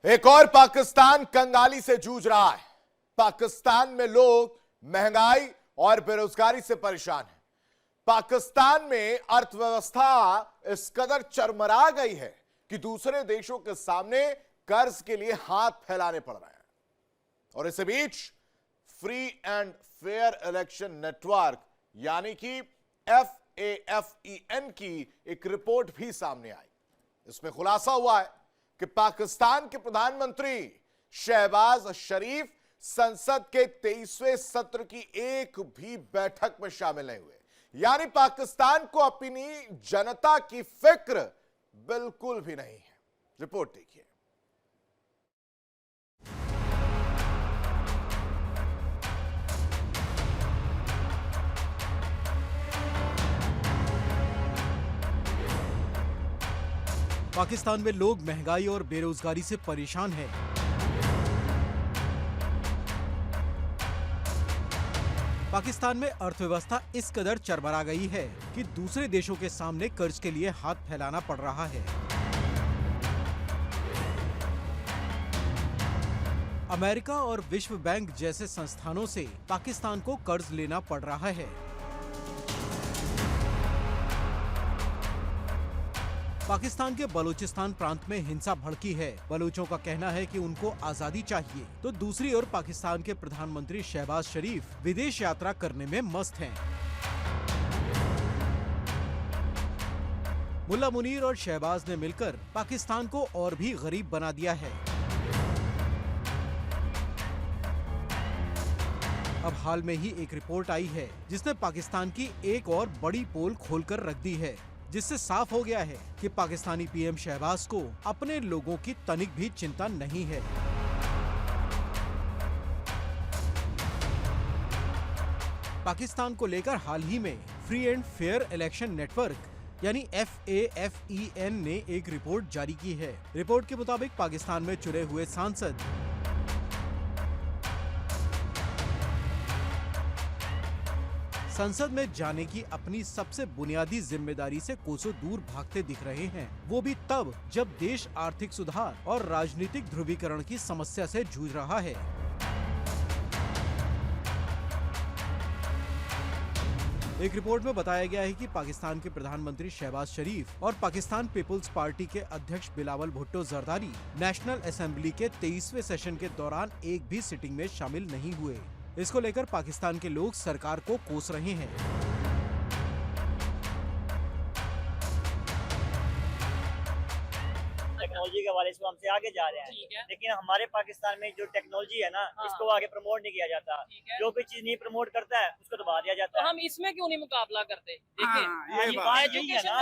एक और पाकिस्तान कंगाली से जूझ रहा है। पाकिस्तान में लोग महंगाई और बेरोजगारी से परेशान हैं। पाकिस्तान में अर्थव्यवस्था इस कदर चरमरा गई है कि दूसरे देशों के सामने कर्ज के लिए हाथ फैलाने पड़ रहे हैं। और इसी बीच free and fair election network यानी कि FAFEN की एक रिपोर्ट भी सामने आई। इसमें खुलासा हुआ है कि पाकिस्तान के प्रधानमंत्री शहबाज शरीफ संसद के 23वें सत्र की एक भी बैठक में शामिल नहीं हुए। यानी पाकिस्तान को अपनी जनता की फिक्र बिल्कुल भी नहीं है। रिपोर्ट देखिए। पाकिस्तान में लोग महंगाई और बेरोजगारी से परेशान हैं। पाकिस्तान में अर्थव्यवस्था इस कदर चरमरा गई है कि दूसरे देशों के सामने कर्ज के लिए हाथ फैलाना पड़ रहा है। अमेरिका और विश्व बैंक जैसे संस्थानों से पाकिस्तान को कर्ज लेना पड़ रहा है। पाकिस्तान के बलूचिस्तान प्रांत में हिंसा भड़की है। बलूचों का कहना है कि उनको आजादी चाहिए, तो दूसरी ओर पाकिस्तान के प्रधानमंत्री शहबाज शरीफ विदेश यात्रा करने में मस्त हैं। मुल्ला मुनीर और शहबाज ने मिलकर पाकिस्तान को और भी गरीब बना दिया है। अब हाल में ही एक रिपोर्ट आई है जिसने पाकिस्तान की एक और बड़ी पोल खोलकर रख दी है, जिससे साफ हो गया है कि पाकिस्तानी पीएम शहबाज को अपने लोगों की तनिक भी चिंता नहीं है। पाकिस्तान को लेकर हाल ही में free and fair election network यानी FAFEN ने एक रिपोर्ट जारी की है। रिपोर्ट के मुताबिक पाकिस्तान में चुने हुए सांसद संसद में जाने की अपनी सबसे बुनियादी जिम्मेदारी से कोसों दूर भागते दिख रहे हैं, वो भी तब जब देश आर्थिक सुधार और राजनीतिक ध्रुवीकरण की समस्या से जूझ रहा है। एक रिपोर्ट में बताया गया है कि पाकिस्तान के प्रधानमंत्री शहबाज शरीफ और पाकिस्तान पीपुल्स पार्टी के अध्यक्ष बिलावल भुट्टो जरदारी नेशनल असेंबली के 23वें सेशन के दौरान एक भी सिटिंग में शामिल नहीं हुए। इसको लेकर पाकिस्तान के लोग सरकार को कोस रहे हैं। टेक्नोलॉजी के हवाले से हमसे आगे जा रहे हैं, लेकिन हमारे पाकिस्तान में जो टेक्नोलॉजी है ना, इसको आगे प्रमोट नहीं किया जाता। जो कोई चीज नहीं प्रमोट करता है उसको दबा दिया जाता है। तो हम इसमें क्यों नहीं मुकाबला करते? देखिए यही है ना,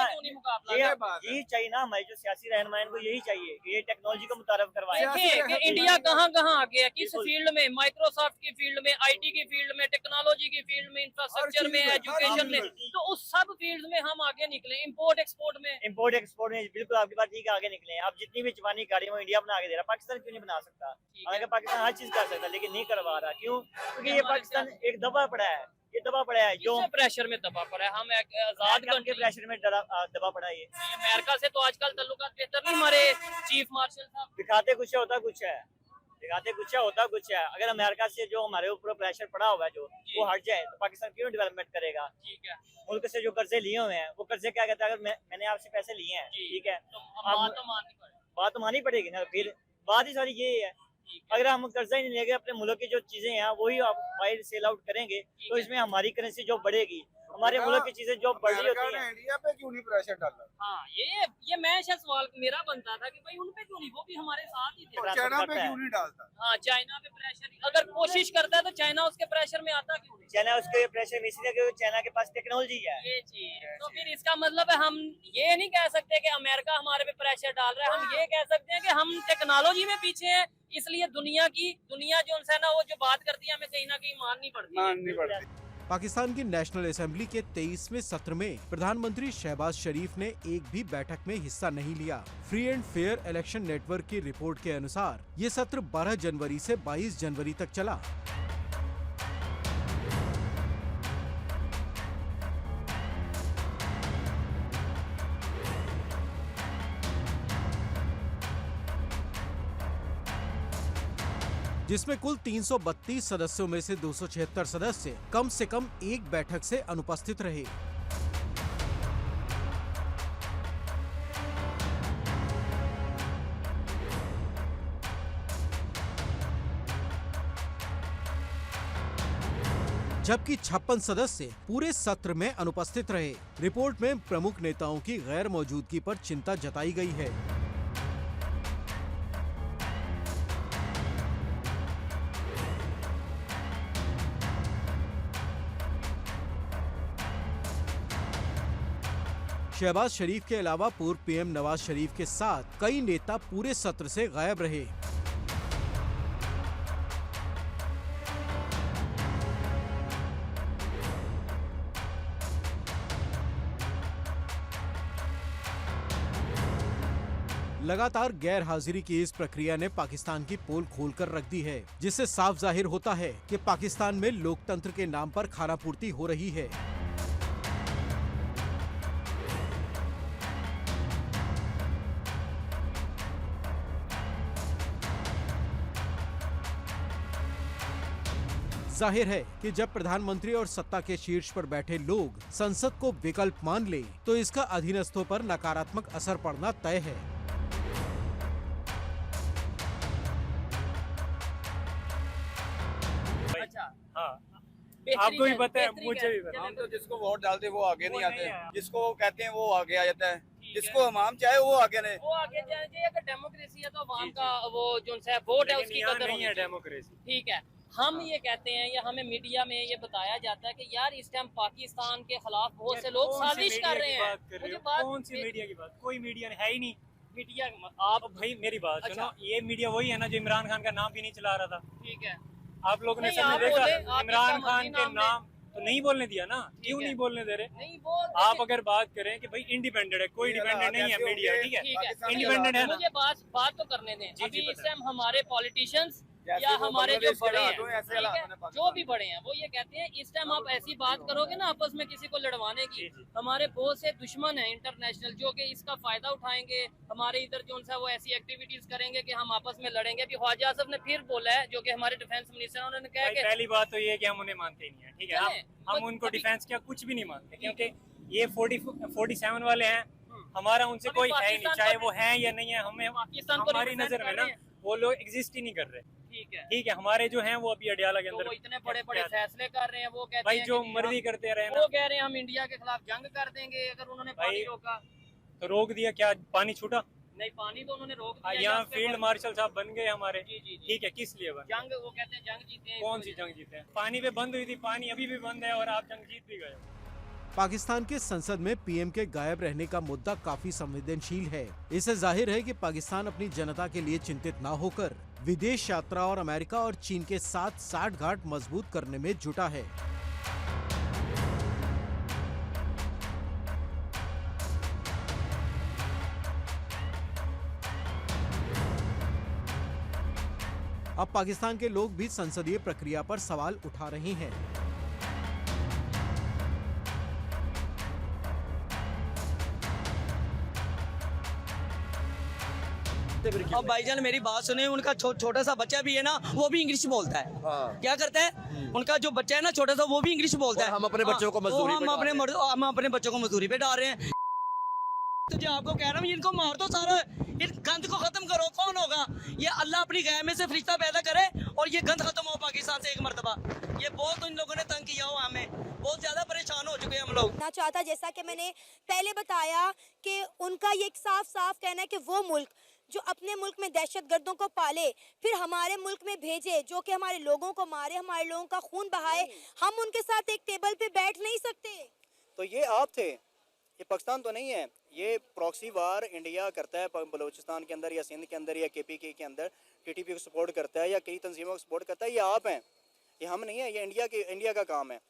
यही चाहिए ना, हमारे जो सियासी रहनुमा को यही चाहिए कि ये टेक्नोलॉजी को मुतारफ करवाएं। देखिए कि इंडिया कहाँ कहाँ आ गया, किस फील्ड में, माइक्रोसॉफ्ट की फील्ड में, IT की फील्ड में, टेक्नोलॉजी की फील्ड में, इंफ्रास्ट्रक्चर में, एजुकेशन में, तो उस सब फील्ड में हम आगे निकले। इम्पोर्ट एक्सपोर्ट में बिल्कुल आपकी बात ठीक है, आगे निकले। आप जितनी भी जवानी गाड़ी वो इंडिया बना के दे रहा, पाकिस्तान क्यों नहीं बना सकता? हालांकि पाकिस्तान हर चीज कर सकता है, लेकिन नहीं करवा रहा। क्यों? क्योंकि ये पाकिस्तान एक दबा पड़ा है, ये दबा पड़ा है, जो प्रेशर में दबा पड़ा है। हम आजाद के प्रेशर में दबा पड़ा है। ये अमेरिका से तो आजकल ताल्लुकात बेहतर नहीं हमारे चीफ मार्शल साहब। दिखाते कुछ है, होता कुछ है, दिखाते कुछ है, होता कुछ है। अगर अमेरिका से जो हमारे ऊपर प्रेशर पड़ा हुआ है, जो वो हट जाए तो पाकिस्तान क्यों डेवलपमेंट करेगा? ठीक है, मुल्क से जो कर्जे लिए हुए हैं, वो कर्जे क्या कहते हैं? अगर मैंने आपसे पैसे लिए हैं, ठीक है, बात तो माननी पड़ेगी ना। फिर बात ही सारी यही है, अगर हम कर्जा ही नहीं लेंगे, अपने मुल्क की जो चीजें हैं वही आप बाहर सेल आउट करेंगे, तो इसमें हमारी करेंसी जो बढ़ेगी, हमारे मुल्क की चीजें जो बढ़ रही होती हैं। इंडिया पे क्यों नहीं प्रेशर डाला? हाँ, ये मैं शायद सवाल मेरा बनता था कि भाई उन पे क्यों नहीं, वो भी हमारे साथ ही थे। चाइना पे क्यों नहीं डालता? हाँ, चाइना पे प्रेशर अगर कोशिश करता है तो चाइना उसके प्रेशर में आता क्यों नहीं? चाइना उसके प्रेशर में इसलिए क्योंकि चाइना के पास टेक्नोलॉजी है। ये चीज तो फिर इसका मतलब है हम ये नहीं कह सकते कि अमेरिका हमारे पे प्रेशर डाल रहा है। हम ये कह सकते हैं कि हम टेक्नोलॉजी में पीछे हैं, इसलिए दुनिया जो है ना, वो जो बात करती है हमें कहीं ना कहीं माननी पड़ती है। पाकिस्तान की नेशनल असेंबली के 23वें सत्र में प्रधानमंत्री शहबाज शरीफ ने एक भी बैठक में हिस्सा नहीं लिया। Free and fair election network की रिपोर्ट के अनुसार ये सत्र 12 जनवरी से 22 जनवरी तक चला। जिसमें कुल 332 सदस्यों में से 276 सदस्य कम से कम एक बैठक से अनुपस्थित रहे। जबकि 56 सदस्य पूरे सत्र में अनुपस्थित रहे। रिपोर्ट में प्रमुख नेताओं की गैर मौजूदगी पर चिंता जताई गई है। शहबाज शरीफ के अलावा पूर्व पीएम नवाज शरीफ के साथ कई नेता पूरे सत्र से गायब रहे। लगातार गैर हाजिरी की इस प्रक्रिया ने पाकिस्तान की पोल खोलकर रख दी है, जिससे साफ जाहिर होता है कि पाकिस्तान में लोकतंत्र के नाम पर खानापूर्ति हो रही है। जाहिर है कि जब प्रधानमंत्री और सत्ता के शीर्ष पर बैठे लोग संसद को विकल्प मान ले, तो इसका अधीनस्थों पर नकारात्मक असर पड़ना तय है। हाँ, आपको भी पता है, मुझे भी पता है। हम तो जिसको वोट डालते हैं वो आगे नहीं आते, जिसको कहते हैं वो आगे आ जाता है, जिसको हम चाहे वो आगे नहीं। वो आगे जाना चाहिए। अगर डेमोक्रेसी है तो आवाम का वो जो सा वोट है उसकी कदर नहीं होनी है चाहिए। डेमोक्रेसी। ठीक है, हम ये कहते हैं या हमें मीडिया में ये बताया जाता है कि यार इस टाइम पाकिस्तान के खिलाफ बहुत से लोग साजिश कर रहे हैं। मुझे बात कौन सी मीडिया की बात? कोई मीडिया है ही नहीं। मीडिया आप भाई मेरी बात अच्छा। सुनो, ये मीडिया वही है ना जो इमरान खान का नाम भी नहीं चला रहा था। ठीक है, आप लोगों ने नहीं, सबने आप देखा बोले, आप इमरान जिसका खान मर्जी के नाम नाम तो नहीं बोलने दिया ना। क्यों है। नहीं बोलने दे रहे? नहीं वो आप अगर बात करें कि भाई इंडिपेंडेंट है, कोई डिपेंडेंट नहीं है मीडिया, ठीक है, ठीक है, इंडिपेंडेंट है ना। मुझे बात तो करने दें। जी, अभी इस बताएं। टाइम हमारे पॉलिटिशियंस जैसे या वो हमारे जो बांग्लादेश के बड़े हैं, हालात हुए, ऐसे ठीक हालात है, होने जो पाकिस्तान भी बड़े हैं वो ये कहते हैं इस टाइम आप ऐसी बात करोगे ना आपस में किसी को लड़वाने की। जी, जी। हमारे बहुत से दुश्मन हैं इंटरनेशनल जो कि इसका फायदा उठाएंगे, हमारे इधर जो सा वो ऐसी एक्टिविटीज करेंगे कि हम आपस में लड़ेंगे। अभी ख्वाजा आसफ ने फिर बोला है, जो कि हमारे डिफेंस मिनिस्टर, उन्होंने कहा भाई कि पहली बात तो ये है कि हम उन्हें मानते ही नहीं है, ठीक है। चलें, हम तो उनको अभी- डिफेंस क्या कुछ भी नहीं मानते, क्योंकि ये 47 वाले हैं, हमारा उनसे अभी कोई है ही नहीं, पाकिस्तान चाहे को वो हैं या नहीं है। हमें पाकिस्तान को हमारी represent नजर में कर ना रहे हैं। वो लोग एग्जिस्ट ही नहीं कर रहे। ठीक है, ठीक है, हमारे जो हैं वो अभी अडियाला के तो अंदर वो इतने बड़े बड़े फैसले कर रहे हैं। वो कहते भाई हैं जो कि मर्जी करते रहे ना। वो कह रहे हैं हम इंडिया के खिलाफ जंग कर देंगे अगर उन्होंने पानी भाई, रोका। तो रोक दिया, क्या पानी छूटा? नहीं, पानी तो उन्होंने रोक दिया। यहाँ जंग पे फील्ड कोई- मार्शल साहब बन गए हमारे, जी, जी, जी। ठीक है, किस लिए बने? जंग, वो कहते हैं जंग जीते हैं। कौन सी जंग जीते हैं? पानी पे बंद हुई थी, पानी अभी भी बंद है और आप जंग जीत भी गए। पाकिस्तान के संसद में पीएम के गायब रहने का मुद्दा काफी संवेदनशील है। इससे जाहिर है कि पाकिस्तान अपनी जनता के लिए चिंतित न होकर विदेश यात्रा और अमेरिका और चीन के साथ साठगांठ मजबूत करने में जुटा है। अब पाकिस्तान के लोग भी संसदीय प्रक्रिया पर सवाल उठा रहे हैं। अब भाईजान मेरी बात सुने, उनका छोटा सा बच्चा भी है ना, वो भी इंग्लिश बोलता है। क्या करता है उनका जो बच्चा है ना छोटा सा, वो भी इंग्लिश बोलता है। हम अपने बच्चों को मजदूरी पे डाल रहे हैं। हम अपने बच्चों को मजदूरी पे डाल रहे हैं। तो जो आपको कह रहा हूँ, इनको मार दो सारा, इस गंद को खत्म करो। कौन होगा ये? अल्लाह अपनी गाय में से फरिश्ता पैदा करे और ये गंद खत्म हो पाकिस्तान से एक मरतबा। ये बहुत इन लोगों ने तंग किया हुआ, हमें बहुत ज्यादा परेशान हो चुके हैं हम लोग। ना चाहता, जैसा कि मैंने पहले बताया कि उनका ये साफ साफ कहना है कि वो मुल्क जो अपने मुल्क में दहशतगर्दों को पाले फिर हमारे मुल्क में भेजे, जो कि हमारे लोगों को मारे, हमारे लोगों का खून बहाए, हम उनके साथ एक टेबल पे बैठ नहीं सकते। तो ये आप थे, ये पाकिस्तान तो नहीं है। ये प्रॉक्सी वार इंडिया करता है बलूचिस्तान के अंदर या सिंध के अंदर या KPK के अंदर, TTP को सपोर्ट करता है या कई तंजीमों को सपोर्ट करता है। ये आप हैं, ये हम नहीं है। ये इंडिया का काम है।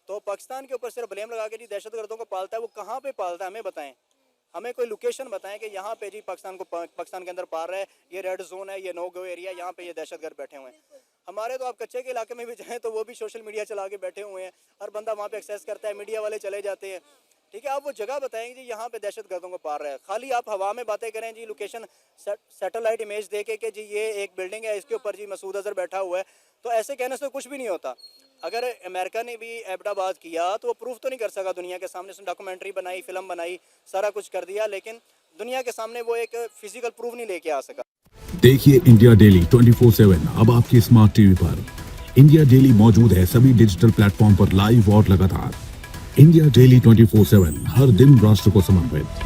तो पाकिस्तान के ऊपर सिर्फ ब्लेम लगा के जी दहशतगर्दों को पालता है, वो कहाँ पे पालता है हमें बताएं। हमें कोई लोकेशन बताएं कि यहाँ पे जी पाकिस्तान के अंदर पाल रहा है, ये रेड जोन है, ये नो गो एरिया, यहाँ पे ये दहशतगर्द बैठे हुए हैं। हमारे तो आप कच्चे के इलाके में भी जाएँ तो वो भी सोशल मीडिया चला के बैठे हुए हैं। हर बंदा वहाँ पे एक्सेस करता है, मीडिया वाले चले जाते हैं। ठीक है, आप वो जगह बताएंगे जी यहाँ पे दहशत गर्दों को पार रहा है। खाली आप हवा में बातें करें जी, लोकेशन सैटेलाइट इमेज दे के कि जी ये एक बिल्डिंग है, इसके ऊपर जी मसूद अजहर बैठा हुआ है, तो ऐसे कहने से कुछ भी नहीं होता। अगर अमेरिका ने भी एबटाबाद किया तो वो प्रूफ तो नहीं कर सका दुनिया के सामने। उसने डॉक्यूमेंट्री बनाई, फिल्म बनाई, सारा कुछ कर दिया, लेकिन दुनिया के सामने वो एक फिजिकल प्रूफ नहीं लेके आ सका। देखिए इंडिया डेली 24/7 अब आपकी स्मार्ट टीवी पर। इंडिया डेली मौजूद है सभी डिजिटल प्लेटफॉर्म पर लाइव और लगातार। इंडिया डेली 24/7 हर दिन राष्ट्र को समर्पित।